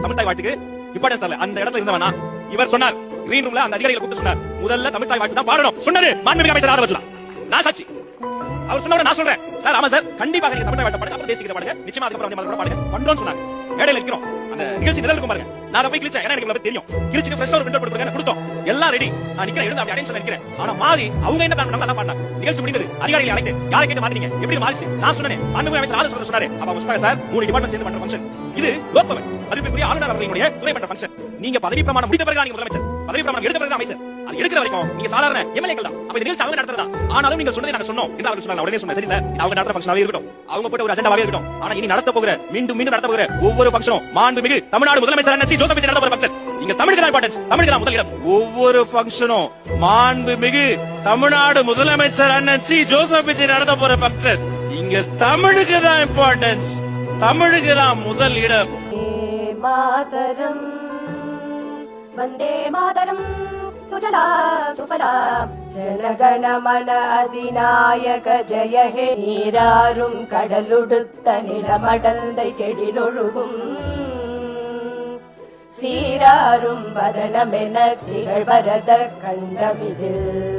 தமிழ் தாய் வாழ்த்துக்கு இம்பார்ட்டன்ஸ் தரல. அந்த இடத்துல இருந்தவனா இவர் சொன்னார், கிரீன் ரூம்ல அந்த அதிகாரிகளை கூப்பிட்டு சொன்னார், முதல்ல தமிழ் தாய் வாழ்த்து தான் பாடணும் சொன்னது மாண்புமிகு அமைச்சர் ஆதவ. நான் சாட்சி. அவர் சொன்ன நான் சொல்றேன் சார், ஆமா சார், கண்டிப்பாக நீங்க தமிழ் தாய் வாழ்த்து பாடுங்க, அப்புறம் தேசிய கீதம் பாடுங்க, நிச்சயமா அதுக்கப்புறம் பாடுங்க பண்றோம்னு சொன்னாங்க. மேடையில இருக்கிறோம், அந்த நிகழ்ச்சி நிரல் இருக்கும் பாருங்க. நான் அதை போய் கிழிச்சேன், ஏன்னா எனக்கு தெரியும். கிழிச்சுட்டு ஃப்ரெஷ்ஷா ஒரு பிரிண்ட் போட்டு கொடுத்தோம், எல்லாம் ரெடி. நான் நிக்கிறேன், எழுந்து அப்படி அட்டென்ஷன்ல நிக்கிறேன். ஆனா மாறி அவங்க என்ன பண்ணாங்க, நல்லா பாடினாங்க. நிகழ்ச்சி முடிந்தது, அதிகாரிகளை அழைத்து யாரை கேட்டு மாத்தீங்க, எப்படி மாறிச்சு நான் சொன்னேன். மாண்புமிகு அமைச்சர் ஆதவ சொன்னாரு. அப்ப அவங்க சொன்னாங்க, சார் 3 டிபார்ட்மெண்ட் சேர்ந்து பண்ற ஃபங்க்ஷன் இது, லோக்பவன் மதிப்பிற்குரிய ஆளுநர் அவர்களுடைய துறை பண்ற ஃபங்க்ஷன். நீங்க பதவி பிரமாணம் முடித்த பிறகு நீங்க முதலமைச்சர், பதவி பிரமாணம் எடுத்த பிறகு அமைச்சர். அது எடுக்கிற வரைக்கும் நீங்க சாதாரண எம்எல்ஏக்கள் தான். அப்ப இந்த நிகழ்ச்சி அவங்க நடத்துறதா, ஆனாலும் நீங்க சொன்னதை நாங்க சொன்னோம் என்று அவர் சொன்னாங்க. உடனே சொன்னேன், சரி சார், இது அவங்க நடத்துற ஃபங்க்ஷனாவே இருக்கட்டும், அவங்க போட்ட ஒரு அஜெண்டாவே இருக்கட்டும். ஆனா இனி நடத்த போகிற, மீண்டும் நடத்த போகிற ஒவ்வொரு ஃபங்க்ஷனும் மாண்புமிகு தமிழ்நாடு முதலமைச்சர் அண்ணன் சி. ஜோசப் விஜய் நடத்த போற ஃபங்க்ஷன். இங்க தமிழுக்கு தான் இம்பார்ட்டன்ஸ், தமிழுக்கு தான் முதலிடம். ஒவ்வொரு ஃபங்க்ஷனும் மாண்புமிகு தமிழ்நாடு முதலமைச்சர் அண்ணன் சி. ஜோசப் விஜய் நடத்த போற ஃபங்க்ஷன். இங்க தமிழுக்கு தான் இம்பார்ட்டன்ஸ், தமிழுக்கு தான் முதல் இடம். மாதரம் வந்தே மாதரம் சுஜலாம் சுஃபலாம் ஜனகண மன அதிநாயக ஜெய ஹே. நீராறும் கடலுடுத்த நிலமடந்தை கெடிலொழுகும் சீராறும் வதனமென திகழ்வரத கண்டமிதில்